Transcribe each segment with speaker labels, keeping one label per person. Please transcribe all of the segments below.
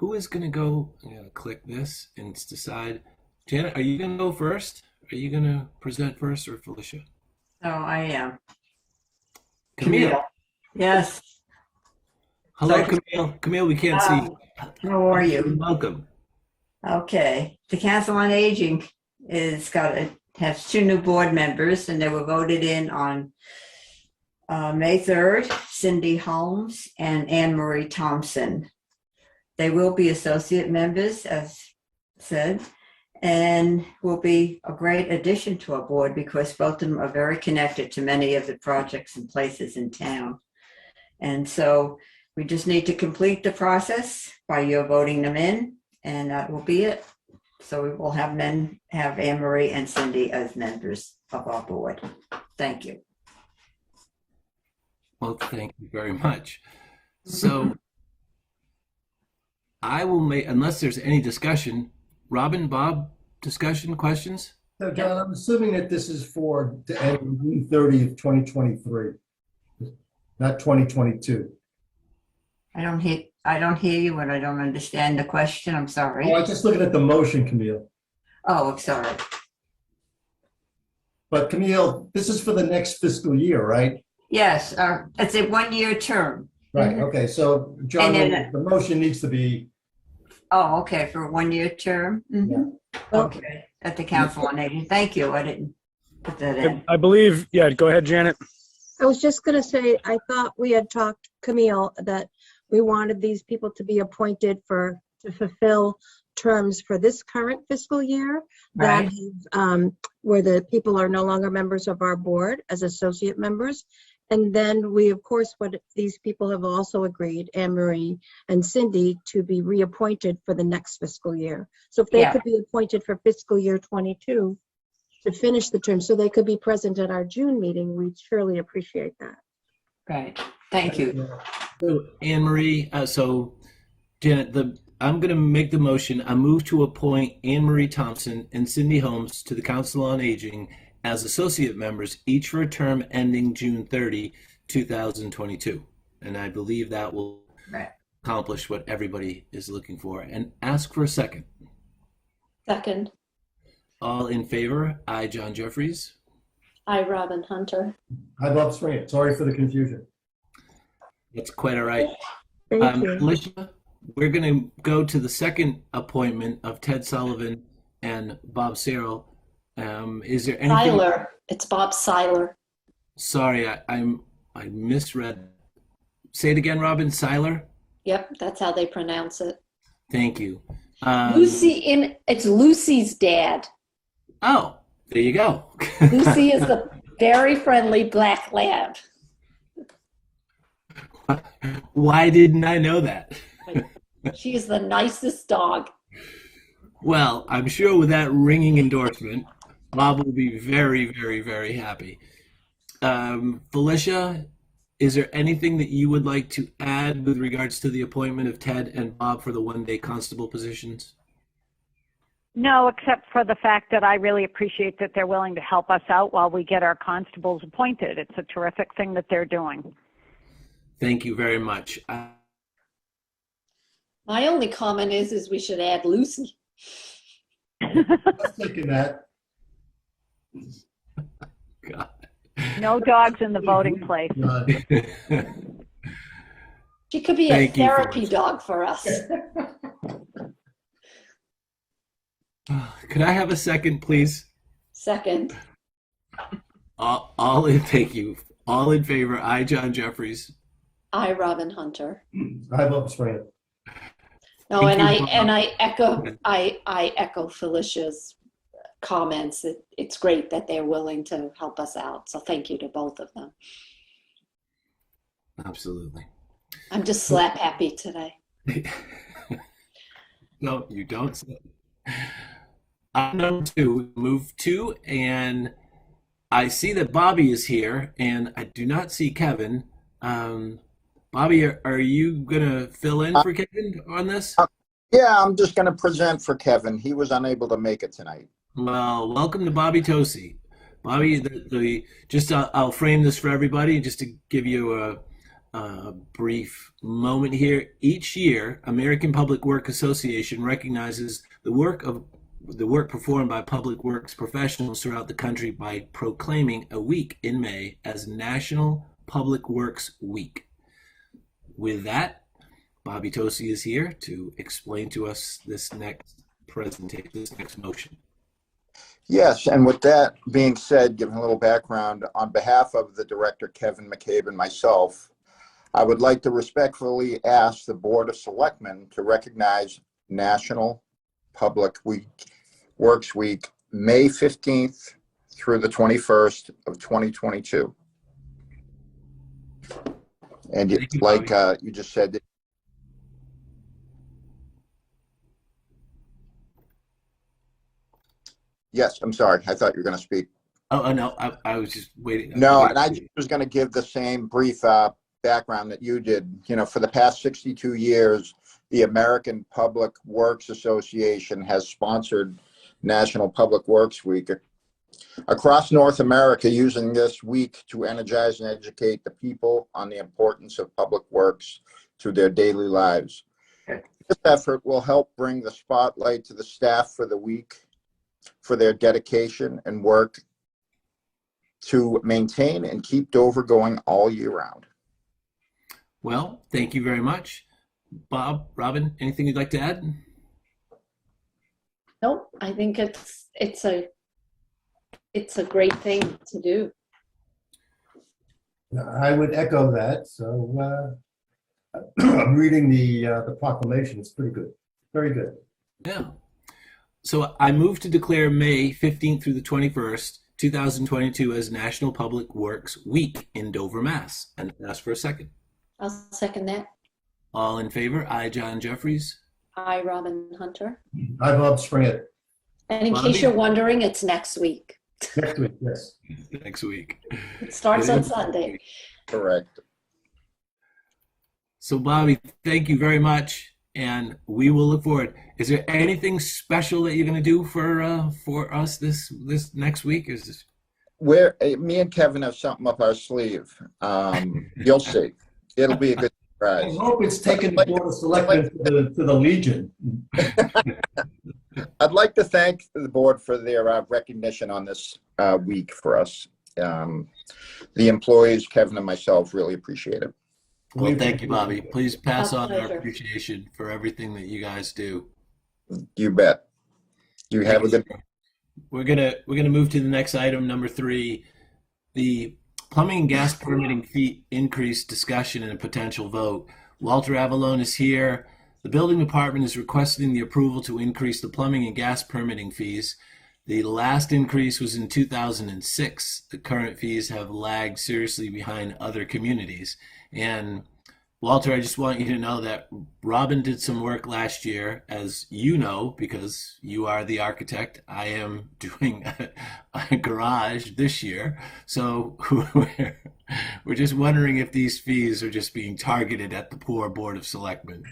Speaker 1: who is going to go? I'm going to click this and decide. Janet, are you going to go first? Are you going to present first or Felicia?
Speaker 2: Oh, I am.
Speaker 1: Camille.
Speaker 2: Yes.
Speaker 1: Hello,
Speaker 2: Sorry.
Speaker 1: Camille. Camille, we can't see.
Speaker 2: How are you?
Speaker 1: Welcome.
Speaker 2: Okay. The Council on Aging has two new board members, and they were voted in on May 3rd, Cindy Holmes and Anne Marie Thompson. They will be associate members, as said, and will be a great addition to our board because both of them are very connected to many of the projects and places in town. And so we just need to complete the process by your voting them in, and that will be it. So we will have Anne Marie and Cindy as members of our board. Thank you.
Speaker 1: Well, thank you very much. So I will make, unless there's any discussion, Robin, Bob, discussion, questions?
Speaker 3: So, John, I'm assuming that this is for the end of June 30th, 2023, not 2022.
Speaker 2: I don't hear you, and I don't understand the question. I'm sorry.
Speaker 3: Oh, I was just looking at the motion, Camille.
Speaker 2: Oh, I'm sorry.
Speaker 3: But Camille, this is for the next fiscal year, right?
Speaker 2: Yes, it's a one-year term.
Speaker 3: Right. Okay. So, John,
Speaker 2: And then-
Speaker 3: the motion needs to be.
Speaker 2: Oh, okay, for a one-year term? Mhm. Okay, at the Council on Aging. Thank you. I didn't put that in.
Speaker 4: I believe, yeah, go ahead, Janet.
Speaker 5: I was just going to say, I thought we had talked, Camille, that we wanted these people to be appointed to fulfill terms for this current fiscal year,
Speaker 2: Right.
Speaker 5: where the people are no longer members of our board as associate members. And then we, of course, these people have also agreed, Anne Marie and Cindy, to be reappointed for the next fiscal year. So if they
Speaker 2: Yeah.
Speaker 5: could be appointed for fiscal year 22 to finish the term, so they could be present at our June meeting, we'd surely appreciate that.
Speaker 2: Right. Thank you.
Speaker 1: So Anne Marie, so Janet, I'm going to make the motion. I move to appoint Anne Marie Thompson and Cindy Holmes to the Council on Aging as associate members, each for a term ending June 30, 2022. And I believe that will
Speaker 2: Right.
Speaker 1: accomplish what everybody is looking for. And ask for a second.
Speaker 6: Second.
Speaker 1: All in favor? I, John Jeffries.
Speaker 6: I, Robin Hunter.
Speaker 3: I love Spring. Sorry for the confusion.
Speaker 1: That's quite all right.
Speaker 5: Thank you.
Speaker 1: Alicia, we're going to go to the second appointment of Ted Sullivan and Bob Searle. Is there anything?
Speaker 6: Seiler. It's Bob Seiler.
Speaker 1: Sorry, I misread. Say it again, Robin. Seiler.
Speaker 6: Yep, that's how they pronounce it.
Speaker 1: Thank you.
Speaker 6: It's Lucy's dad.
Speaker 1: Oh, there you go.
Speaker 6: Lucy is a very friendly black lab.
Speaker 1: Why didn't I know that?
Speaker 6: She's the nicest dog.
Speaker 1: Well, I'm sure with that ringing endorsement, Bob will be very, very, very happy. Felicia, is there anything that you would like to add with regards to the appointment of Ted and Bob for the one-day constable positions?
Speaker 7: No, except for the fact that I really appreciate that they're willing to help us out while we get our constables appointed. It's a terrific thing that they're doing.
Speaker 1: Thank you very much.
Speaker 6: My only comment is we should add Lucy.
Speaker 3: I was thinking that.
Speaker 1: God.
Speaker 7: No dogs in the voting place.
Speaker 6: She could be
Speaker 1: Thank
Speaker 6: a
Speaker 1: you,
Speaker 6: therapy
Speaker 1: Felicia.
Speaker 6: dog for us.
Speaker 1: Could I have a second, please?
Speaker 6: Second.
Speaker 1: Thank you. All in favor, I, John Jeffries.
Speaker 6: I, Robin Hunter.
Speaker 3: I love Spring.
Speaker 6: No,
Speaker 1: Thank
Speaker 6: and
Speaker 1: you,
Speaker 6: I echo Felicia's comments. It's great that they're willing to help us out. So thank you to both of them.
Speaker 1: Absolutely.
Speaker 6: I'm just slap happy today.
Speaker 1: No, you don't say. Number two, move two, and I see that Bobby is here, and I do not see Kevin. Bobby, are you going to fill in for Kevin on this?
Speaker 8: Yeah, I'm just going to present for Kevin. He was unable to make it tonight.
Speaker 1: Well, welcome to Bobby Tosi. Bobby, I'll frame this for everybody just to give you brief moment here. Each year, American Public Works Association recognizes the work performed by public works professionals throughout the country by proclaiming a week in May as National Public Works Week. With that, Bobby Tosi is here to explain to us this next presentation, this next motion.
Speaker 8: Yes, and with that being said, giving a little background, on behalf of the director, Kevin McCabe, and myself, I would like to respectfully ask the Board of Selectmen to recognize National Public Works Week, May 15th through the 21st of 2022. And
Speaker 1: Thank you,
Speaker 8: like
Speaker 1: Bobby.
Speaker 8: you just said, yes, I'm sorry. I thought you were going to speak.
Speaker 1: Oh, no, I was just waiting.
Speaker 8: No, and I just was going to give the same brief background that you did. You know, for the past 62 years, the American Public Works Association has sponsored National Public Works Week across North America, using this week to energize and educate the people on the importance of public works to their daily lives. This effort will help bring the spotlight to the staff for the week for their dedication and work to maintain and keep Dover going all year round.
Speaker 1: Well, thank you very much. Bob, Robin, anything you'd like to add?
Speaker 6: Nope, I think it's a great thing to do.
Speaker 3: I would echo that. So I'm reading the proclamation. It's pretty good. Very good.
Speaker 1: Yeah. So I move to declare May 15th through the 21st, 2022 as National Public Works Week in Dover, Mass. And ask for a second.
Speaker 6: I'll second that.
Speaker 1: All in favor? I, John Jeffries.
Speaker 6: Hi, Robin Hunter.
Speaker 3: Hi, Bob Springer.
Speaker 6: And in
Speaker 1: Bobby?
Speaker 6: case you're wondering, it's next week.
Speaker 3: Next week, yes.
Speaker 1: Next week.
Speaker 6: It starts on Sunday.
Speaker 8: Correct.
Speaker 1: So Bobby, thank you very much. And we will look forward. Is there anything special that you're going to do for us this next week? Is this...
Speaker 8: Me and Kevin have something up our sleeve. You'll see. It'll be a good
Speaker 3: I
Speaker 8: surprise.
Speaker 3: hope it's taken the Board of Selectmen to the Legion.
Speaker 8: I'd like to thank the board for their recognition on this week for us. The employees, Kevin and myself, really appreciate it.
Speaker 1: Well, thank you, Bobby. Please pass
Speaker 6: My
Speaker 1: on our
Speaker 6: pleasure.
Speaker 1: appreciation for everything that you guys do.
Speaker 8: You bet. You have a good.
Speaker 1: We're gonna move to the next item, number 3, the plumbing and gas permitting fee increase discussion and a potential vote. Walter Avalone is here. The building department is requesting the approval to increase the plumbing and gas permitting fees. The last increase was in 2006. The current fees have lagged seriously behind other communities. And Walter, I just want you to know that Robin did some work last year, as you know, because you are the architect. I am doing a garage this year. So we're just wondering if these fees are just being targeted at the poor Board of Selectmen.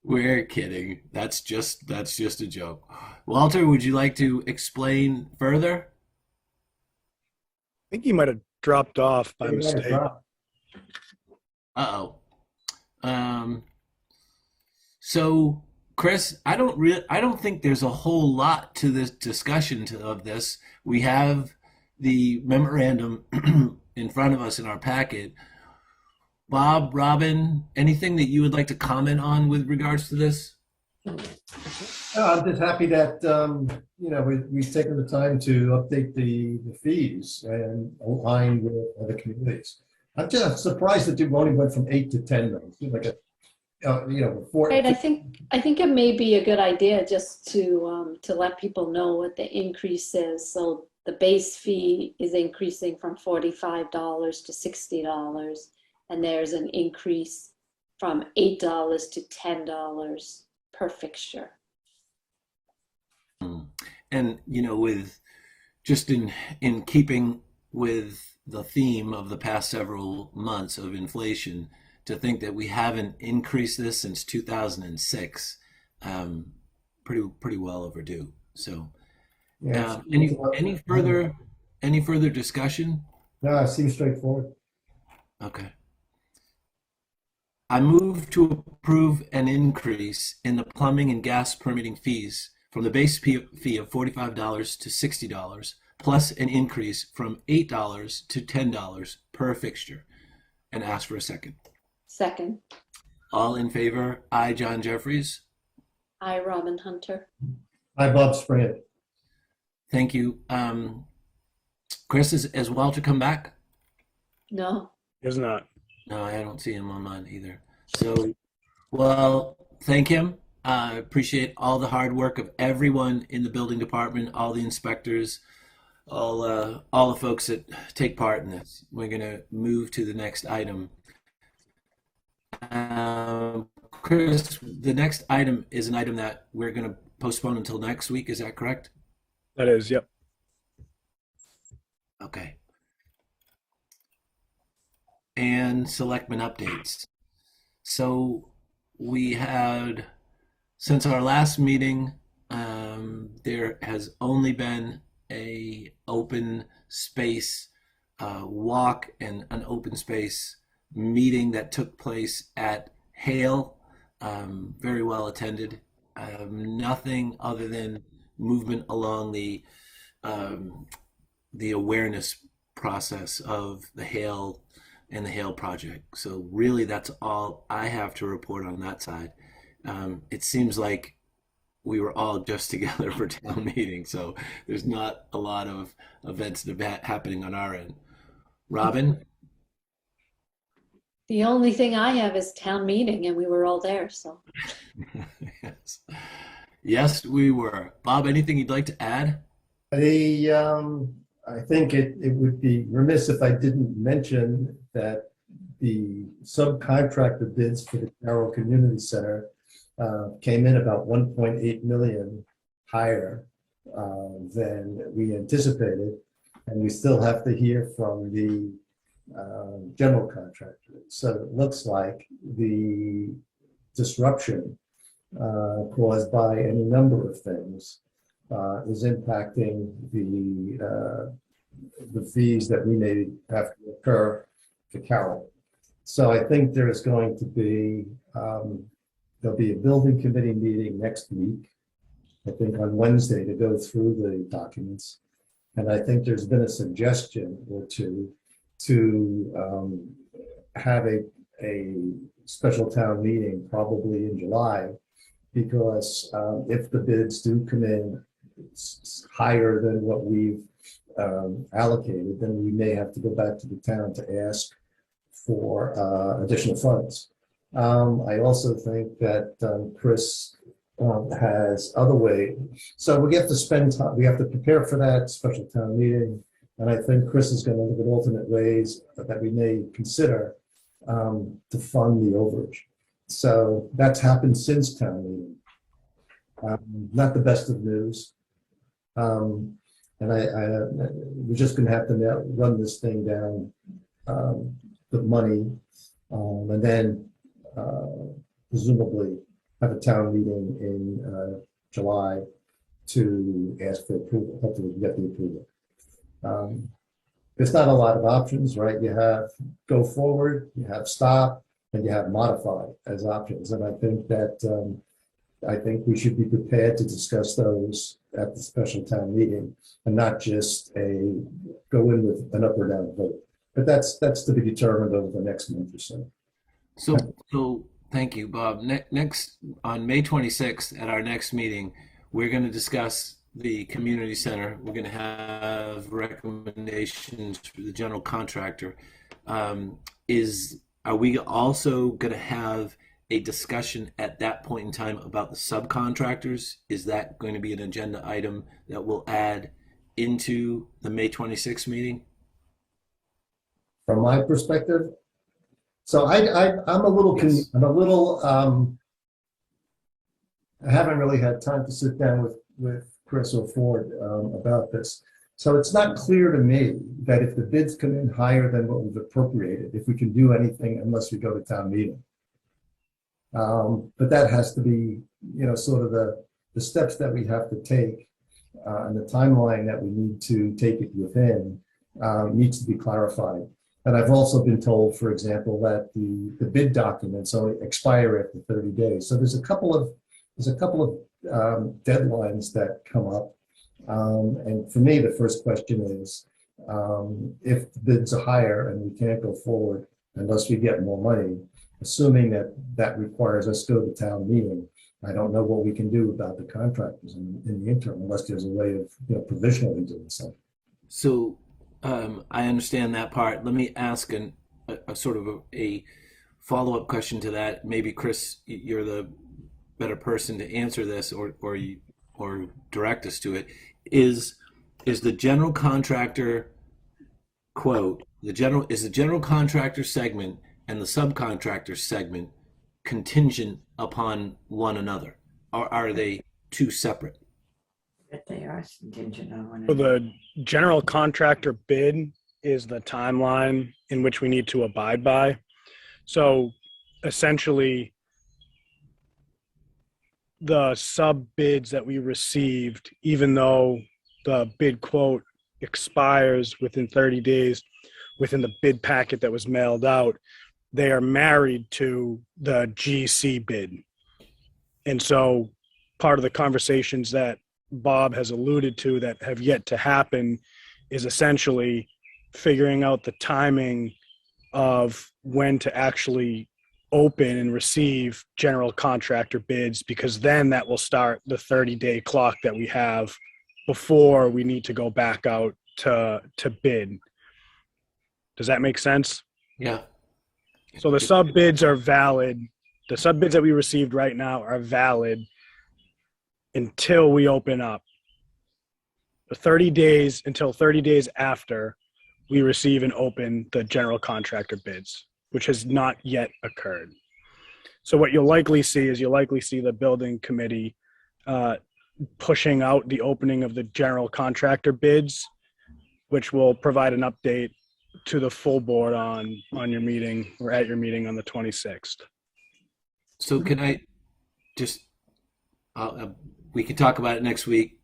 Speaker 1: We're kidding. That's just a joke. Walter, would you like to explain further?
Speaker 4: I think he might have dropped off by mistake.
Speaker 1: Uh-oh. So Chris, I don't think there's a whole lot to this discussion of this. We have the memorandum in front of us in our packet. Bob, Robin, anything that you would like to comment on with regards to this?
Speaker 3: I'm just happy that, we've taken the time to update the fees and align with other communities. I'm just surprised that you only went from 8 to 10. Though. It seems like before.
Speaker 6: Right, I think it may be a good idea just to let people know what the increase is. So the base fee is increasing from $45 to $60, and there's an increase from $8 to $10 per fixture.
Speaker 1: And with just in keeping with the theme of the past several months of inflation, to think that we haven't increased this since 2006, pretty well overdue. So,
Speaker 3: Yeah,
Speaker 1: any further discussion?
Speaker 3: No, it seems straightforward.
Speaker 1: Okay. I move to approve an increase in the plumbing and gas permitting fees from the base fee of $45 to $60, plus an increase from $8 to $10 per fixture, and ask for a second.
Speaker 6: Second.
Speaker 1: All in favor? I, John Jeffries.
Speaker 6: I, Robin Hunter.
Speaker 3: Hi, Bob Sprant.
Speaker 1: Thank you. Chris, has Walter come back?
Speaker 6: No.
Speaker 4: Is not.
Speaker 1: No, I don't see him on mine either. So, well, thank him. Appreciate all the hard work of everyone in the building department, all the inspectors, all the folks that take part in this. We're going to move to the next item. Chris, the next item is an item that we're going to postpone until next week. Is that correct?
Speaker 4: That is, yep.
Speaker 1: Okay. And selectmen updates. So we had, since our last meeting, there has only been a open space walk and an open space meeting that took place at Hale, very well attended. Nothing other than movement along the awareness process of the Hale and the Hale project. So really that's all I have to report on that side. It seems like we were all just together for town meeting, so there's not a lot of events happening on our end. Robin?
Speaker 6: The only thing I have is town meeting, and we were all there, so.
Speaker 1: Yes. Yes, we were. Bob, anything you'd like to add?
Speaker 3: I think it would be remiss if I didn't mention that the subcontractor bids for the Carroll Community Center came in about 1.8 million higher than we anticipated, and we still have to hear from the general contractor. So it looks like the disruption caused by any number of things is impacting the fees that we may have to incur to Carroll. So I think there's going to be there'll be a building committee meeting next week, I think on Wednesday, to go through the documents. And I think there's been a suggestion or two to have a special town meeting probably in July, because if the bids do come in higher than what we've allocated, then we may have to go back to the town to ask for additional funds. I also think that Chris has other ways. So we have to spend time, we have to prepare for that special town meeting. And I think Chris is going to look at alternate ways that we may consider to fund the overage. So that's happened since town meeting. Not the best of news. And we're just going to have to now run this thing down, the money, and then presumably have a town meeting in July to ask for approval. Hopefully we get the approval. There's not a lot of options, right? You have go forward, you have stop, and you have modify as options. And I think that I think we should be prepared to discuss those at the special town meeting, and not just go in with an up or down vote. But that's to be determined over the next month or so.
Speaker 1: So thank you, Bob. Next, on May 26th, at our next meeting, we're going to discuss the community center. We're going to have recommendations for the general contractor. Are we also going to have a discussion at that point in time about the subcontractors? Is that going to be an agenda item that we'll add into the May 26th meeting?
Speaker 3: From my perspective, so I'm a little,
Speaker 1: Yes.
Speaker 3: I haven't really had time to sit down with Chris or Ford about this. So it's not clear to me that if the bids come in higher than what we've appropriated, if we can do anything unless we go to town meeting. But that has to be, sort of the steps that we have to take and the timeline that we need to take it within. needs to be clarified. And I've also been told, for example, that the bid documents only expire after 30 days. So there's a couple of deadlines that come up. And for me, the first question is, if the bids are higher and we can't go forward unless we get more money, assuming that that requires us to go to town meeting, I don't know what we can do about the contractors in the interim unless there's a way of provisionally doing something.
Speaker 1: So I understand that part. Let me ask a sort of a follow-up question to that. Maybe Chris, you're the better person to answer this, or direct us to it. Is the general contractor quote the general contractor segment and the subcontractor segment contingent upon one another, or are they two separate?
Speaker 2: But they are contingent on one
Speaker 4: So
Speaker 2: another.
Speaker 4: the general contractor bid is the timeline in which we need to abide by. So essentially, the sub bids that we received, even though the bid quote expires within 30 days within the bid packet that was mailed out, they are married to the GC bid. And so part of the conversations that Bob has alluded to that have yet to happen is essentially figuring out the timing of when to actually open and receive general contractor bids, because then that will start the 30-day clock that we have before we need to go back out to bid. Does that make sense?
Speaker 1: Yeah.
Speaker 4: So the sub bids are valid. The sub bids that we received right now are valid until we open up. The 30 days until 30 days after we receive and open the general contractor bids, which has not yet occurred. So what you'll likely see is the building committee pushing out the opening of the general contractor bids, which will provide an update to the full board on your meeting or at your meeting on the 26th.
Speaker 1: So can I just, we can talk about it next week,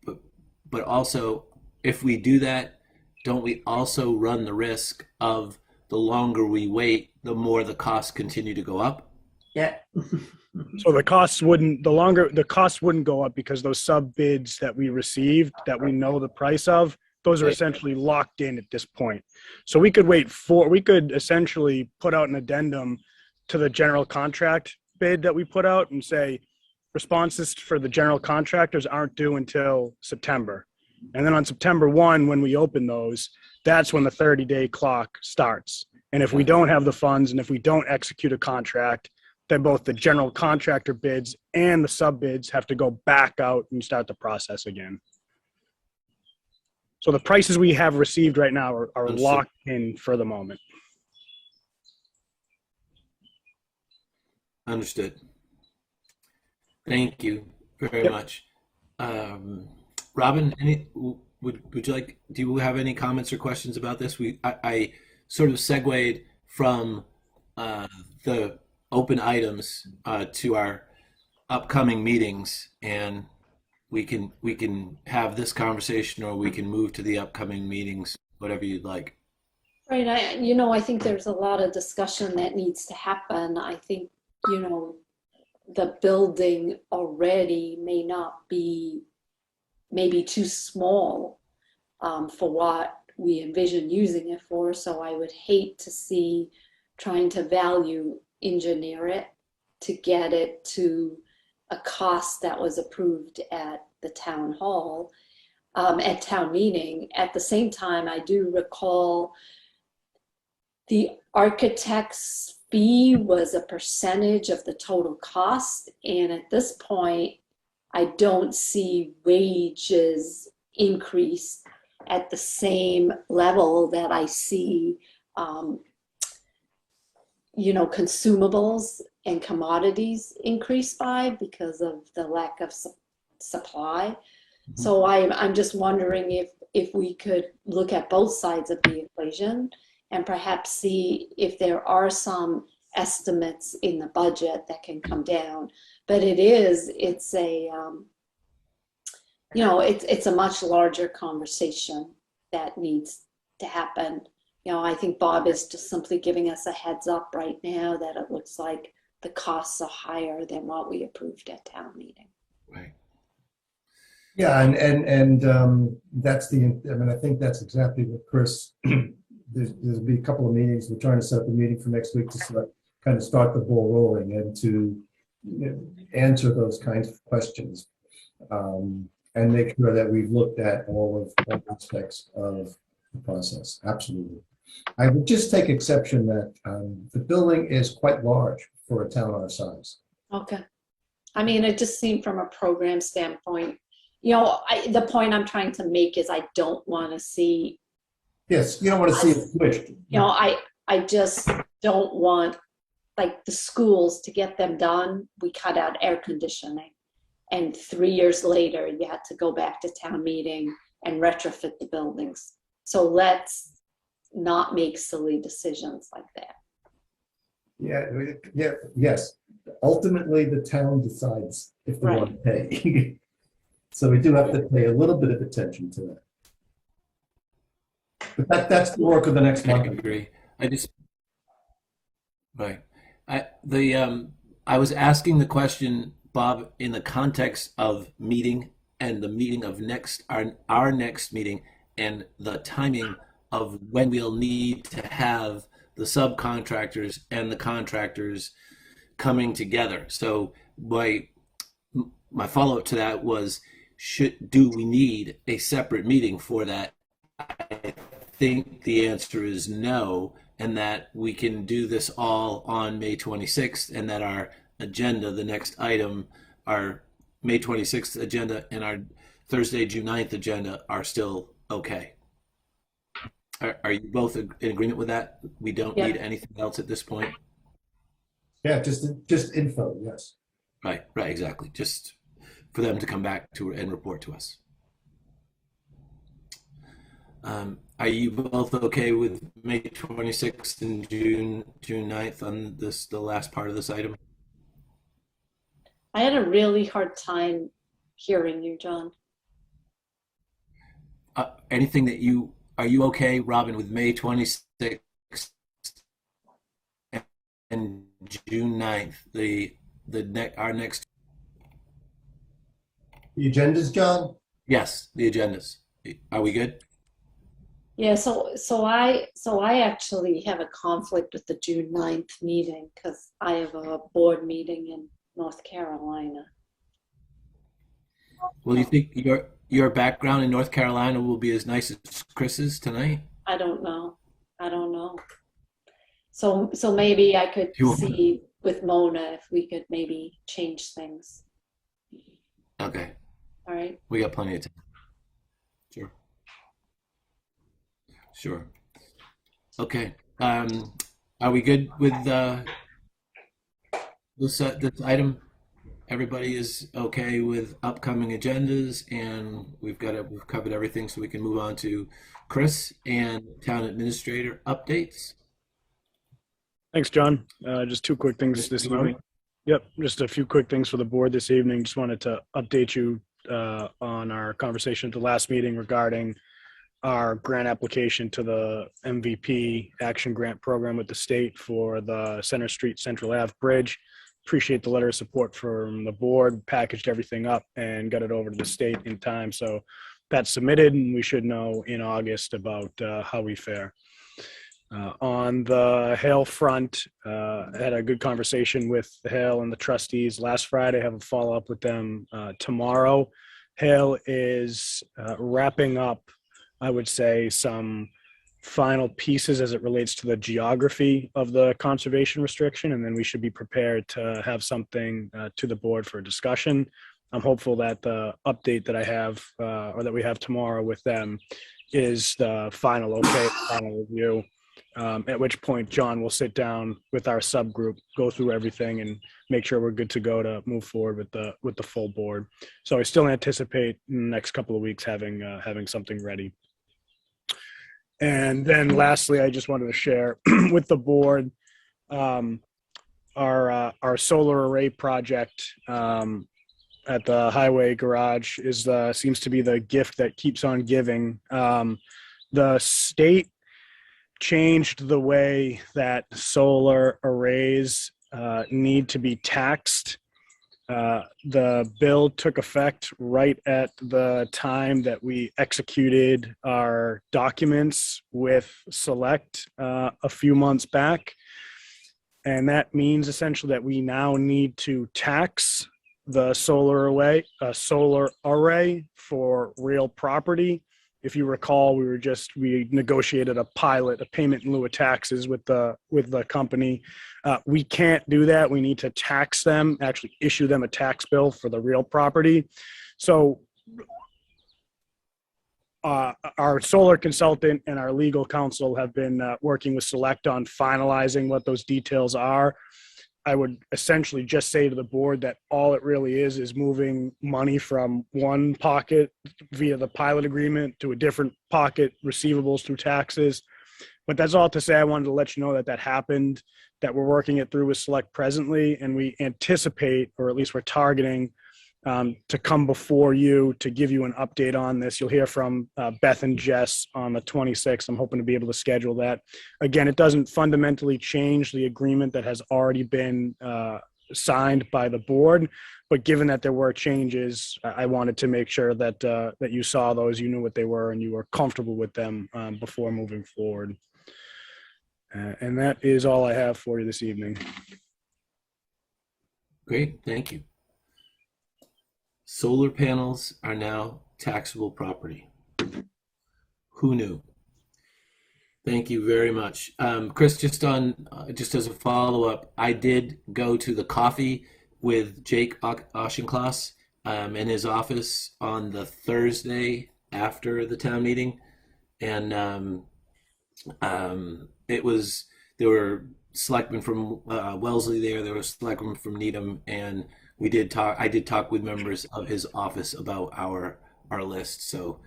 Speaker 1: but also if we do that, don't we also run the risk of the longer we wait, the more the costs continue to go up?
Speaker 2: Yeah.
Speaker 4: So the costs wouldn't go up because those sub bids that we received that we know the price of, those are essentially locked in at this point. So we could essentially put out an addendum to the general contract bid that we put out and say responses for the general contractors aren't due until September. And then on September 1, when we open those, that's when the 30-day clock starts. And if we don't have the funds and if we don't execute a contract, then both the general contractor bids and the sub bids have to go back out and start the process again. So the prices we have received right now are locked in for the moment.
Speaker 1: Understood. Thank you very much. Robin, would you like, do you have any comments or questions about this? I sort of segued from the open items to our upcoming meetings, and we can have this conversation, or we can move to the upcoming meetings, whatever you'd like.
Speaker 6: Right. I think there's a lot of discussion that needs to happen. I think, the building already may not be maybe too small for what we envision using it for. So I would hate to see trying to value engineer it to get it to a cost that was approved at the town hall, at town meeting. At the same time, I do recall the architect's fee was a percentage of the total cost. And at this point, I don't see wages increase at the same level that I see, consumables and commodities increase by because of the lack of supply. Mm-hmm. So I'm just wondering if we could look at both sides of the equation and perhaps see if there are some estimates in the budget that can come down. But it's a much larger conversation that needs to happen. You know, I think Bob is just simply giving us a heads up right now that it looks like the costs are higher than what we approved at town meeting.
Speaker 1: Right.
Speaker 3: Yeah, and that's I think that's exactly what Chris, there's be a couple of meetings. We're trying to set up a meeting for next week to kind of start the ball rolling and to answer those kinds of questions. And make sure that we've looked at all aspects of the process. Absolutely. I would just take exception that the building is quite large for a town our size.
Speaker 6: Okay. I mean, it just seemed from a program standpoint, you know, the point I'm trying to make is I don't want to see.
Speaker 3: Yes, you don't want to see it switched.
Speaker 6: You know, I just don't want, like, the schools, to get them done, we cut out air conditioning. And 3 years later, you had to go back to town meeting and retrofit the buildings. So let's not make silly decisions like that.
Speaker 3: Yes. Ultimately, the town decides if they
Speaker 6: Right.
Speaker 3: want to pay. So we do have to pay a little bit of attention to that. But that's the work of the next
Speaker 1: I
Speaker 3: month.
Speaker 1: agree. Right. I was asking the question, Bob, in the context of meeting and the meeting of our next meeting and the timing of when we'll need to have the subcontractors and the contractors coming together. So my follow-up to that was, do we need a separate meeting for that? I think the answer is no, and that we can do this all on May 26th, and that our agenda, the next item, our May 26th agenda and our Thursday, June 9th agenda are still okay. Are you both in agreement with that? We don't need anything else at this point?
Speaker 3: Yeah, just info, yes.
Speaker 1: Right, exactly. Just for them to come back to and report to us. Are you both okay with May 26th and June 9th on the last part of this item?
Speaker 6: I had a really hard time hearing you, John.
Speaker 1: Anything that are you okay, Robin, with May 26th and June 9th, our next?
Speaker 3: The agendas, John?
Speaker 1: Yes, the agendas. Are we good?
Speaker 6: Yeah, so I actually have a conflict with the June 9th meeting because I have a board meeting in North Carolina.
Speaker 1: Well, you think your background in North Carolina will be as nice as Chris's tonight?
Speaker 6: I don't know. So maybe I could see with Mona if we could maybe change things.
Speaker 1: Okay.
Speaker 6: All right.
Speaker 1: We got plenty of time. Sure. Okay. Are we good with this item? Everybody is okay with upcoming agendas, and we've covered everything, so we can move on to Chris and town administrator updates.
Speaker 4: Thanks, John. Just two quick things this evening. Yep, just a few quick things for the board this evening. Just wanted to update you on our conversation at the last meeting regarding our grant application to the MVP Action Grant Program with the state for the Center Street Central Ave Bridge. Appreciate the letter of support from the board, packaged everything up and got it over to the state in time. So that's submitted, and we should know in August about how we fare. On the Hale front, I had a good conversation with the Hale and the trustees last Friday. I have a follow-up with them tomorrow. Hale is wrapping up, I would say, some final pieces as it relates to the geography of the conservation restriction, and then we should be prepared to have something to the board for discussion. I'm hopeful that the update that I have or that we have tomorrow with them is the final review, at which point John will sit down with our subgroup, go through everything, and make sure we're good to go to move forward with the full board. So I still anticipate in the next couple of weeks having something ready. And then lastly, I just wanted to share with the board our solar array project at the highway garage seems to be the gift that keeps on giving. the state changed the way that solar arrays need to be taxed. The bill took effect right at the time that we executed our documents with Select a few months back. And that means essentially that we now need to tax the solar array for real property. If you recall, we negotiated a payment in lieu of taxes with the company. We can't do that. We need to tax them, actually issue them a tax bill for the real property. So our solar consultant and our legal counsel have been working with Select on finalizing what those details are. I would essentially just say to the board that all it really is moving money from one pocket via the pilot agreement to a different pocket, receivables through taxes. But that's all to say, I wanted to let you know that happened, that we're working it through with Select presently, and we anticipate, or at least we're targeting, to come before you to give you an update on this. You'll hear from Beth and Jess on the 26th. I'm hoping to be able to schedule that. Again, it doesn't fundamentally change the agreement that has already been signed by the board, but given that there were changes, I wanted to make sure that that you saw those, you knew what they were, and you were comfortable with them before moving forward. And that is all I have for you this evening.
Speaker 1: Great, thank you. Solar panels are now taxable property. Who knew? Thank you very much. Chris, just as a follow-up, I did go to the coffee with Jake Auchincloss in his office on the Thursday after the town meeting. And there were selectmen from Wellesley there were selectmen from Needham, and I did talk with members of his office about our list. So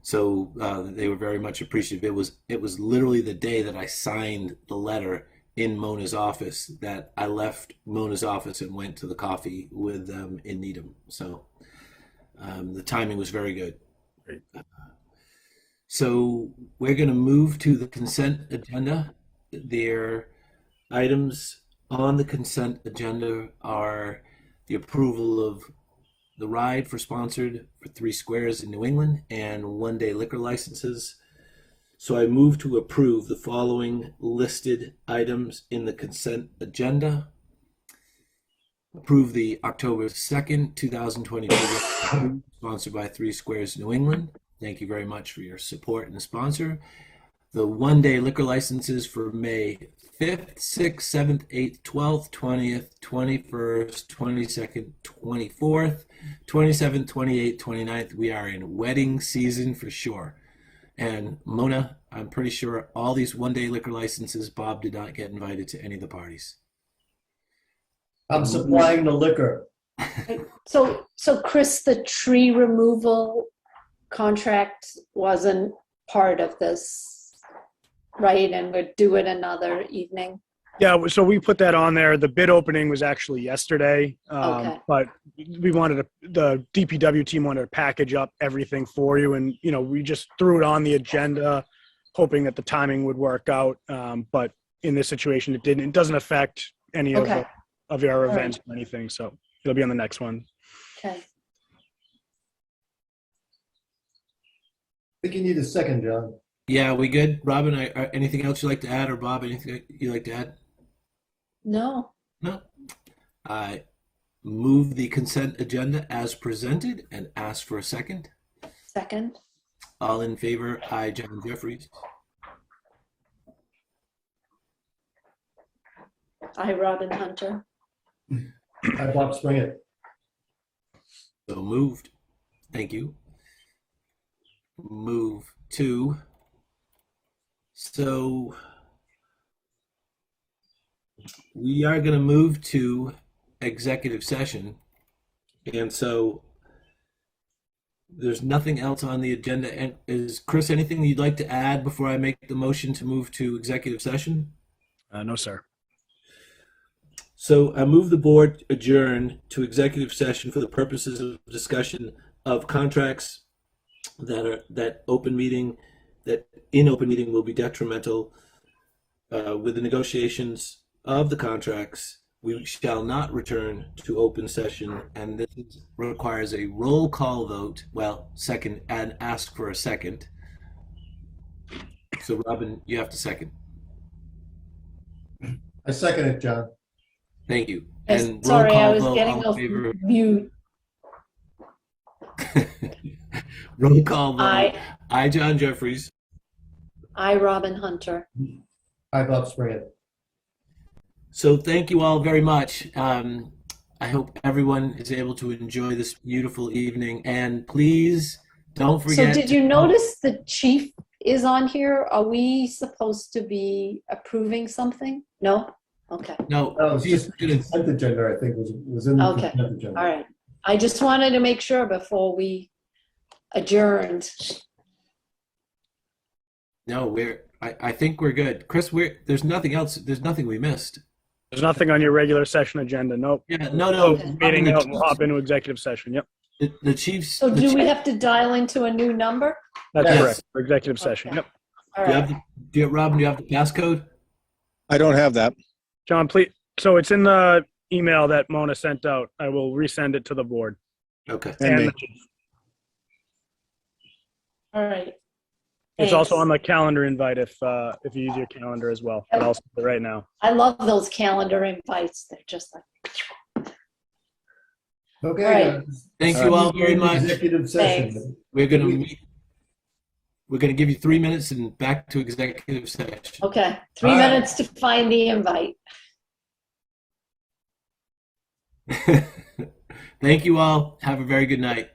Speaker 1: they were very much appreciative. It was literally the day that I signed the letter in Mona's office that I left Mona's office and went to the coffee with them in Needham. So the timing was very good.
Speaker 4: Great.
Speaker 1: So we're going to move to the consent agenda. Their items on the consent agenda are the approval of the ride for sponsored for 3 Squares in New England and 1-day liquor licenses. So I move to approve the following listed items in the consent agenda. Approve the October 2nd, 2022 sponsored by 3 Squares New England. Thank you very much for your support and sponsor. The 1-day liquor licenses for May 5th, 6th, 7th, 8th, 12th, 20th, 21st, 22nd, 24th, 27th, 28th, 29th. We are in wedding season for sure. And Mona, I'm pretty sure all these 1-day liquor licenses, Bob did not get invited to any of the parties.
Speaker 3: I'm supplying the liquor.
Speaker 6: So Chris, the tree removal contract wasn't part of this, right? And we'd do it another evening.
Speaker 4: Yeah, so we put that on there. The bid opening was actually yesterday,
Speaker 6: Okay.
Speaker 4: but the DPW team wanted to package up everything for you, and we just threw it on the agenda, hoping that the timing would work out. But in this situation, it didn't. It doesn't affect any of
Speaker 6: Okay.
Speaker 4: our
Speaker 6: All
Speaker 4: events or anything, so it'll be on the next one.
Speaker 6: Okay.
Speaker 3: I think you need a second, John.
Speaker 1: Yeah, we good? Robin, anything else you'd like to add, or Bob, anything you'd like to add?
Speaker 6: No.
Speaker 1: No. I move the consent agenda as presented and ask for a second.
Speaker 6: Second.
Speaker 1: All in favor, aye, John Jeffries.
Speaker 6: I, Robin Hunter.
Speaker 3: Hi, Bob Springer.
Speaker 1: So moved. Thank you. Move to. So we are going to move to executive session. And so there's nothing else on the agenda. And is Chris, anything you'd like to add before I make the motion to move to executive session?
Speaker 4: No, sir.
Speaker 1: So I move the board adjourn to executive session for the purposes of discussion of contracts that open meeting that in open meeting will be detrimental with the negotiations of the contracts. We shall not return to open session, and this requires a roll call vote. Well, second, and ask for a second. So, Robin, you have to second.
Speaker 3: I second it, John.
Speaker 1: Thank you.
Speaker 6: Yes,
Speaker 1: And roll
Speaker 6: sorry, I
Speaker 1: call
Speaker 6: was
Speaker 1: vote,
Speaker 6: getting
Speaker 1: all in
Speaker 6: off
Speaker 1: favor.
Speaker 6: mute.
Speaker 1: Roll call vote.
Speaker 6: I,
Speaker 1: I, John Jeffries.
Speaker 6: Robin Hunter.
Speaker 3: I, Bob Sprant.
Speaker 1: So thank you all very much. I hope everyone is able to enjoy this beautiful evening. And please don't
Speaker 6: So
Speaker 1: forget.
Speaker 6: did you notice the chief is on here? Are we supposed to be approving something? No? Okay,
Speaker 1: No,
Speaker 3: No, it's
Speaker 1: she's
Speaker 3: just
Speaker 1: gonna-
Speaker 3: consent agenda, I think, was in the
Speaker 6: Okay.
Speaker 3: consent agenda.
Speaker 6: all right. I just wanted to make sure before we adjourned.
Speaker 1: no, I think we're good. Chris, there's nothing else. There's nothing we missed.
Speaker 4: There's nothing on your regular session agenda. Nope.
Speaker 1: Yeah, no.
Speaker 6: Okay.
Speaker 4: Meeting out and we'll hop into executive session. Yep.
Speaker 1: The Chiefs.
Speaker 6: So
Speaker 1: the
Speaker 6: do we
Speaker 1: Chief-
Speaker 6: have to dial into a new number?
Speaker 4: That's
Speaker 3: Yes.
Speaker 4: correct. For executive session.
Speaker 6: Okay.
Speaker 4: Yep.
Speaker 6: All
Speaker 1: Do you
Speaker 6: right.
Speaker 1: have Robin, do you have the passcode?
Speaker 9: I don't have that.
Speaker 4: John, please. So it's in the email that Mona sent out. I will resend it to the board.
Speaker 1: Okay.
Speaker 9: And me.
Speaker 4: the chief.
Speaker 6: All right.
Speaker 4: It's also
Speaker 6: Thanks.
Speaker 4: on the calendar invite if you use your calendar as well. But I'll send it right now.
Speaker 6: I love those calendar invites. They're just like,
Speaker 3: Okay.
Speaker 6: Right.
Speaker 3: guys.
Speaker 1: Thank you all very much.
Speaker 3: Executive
Speaker 6: Thanks.
Speaker 3: session.
Speaker 1: We're gonna meet. We're gonna give you 3 minutes and back to executive session.
Speaker 6: okay, 3
Speaker 3: All right.
Speaker 6: minutes to find the invite.
Speaker 1: Thank you all. Have a very good night.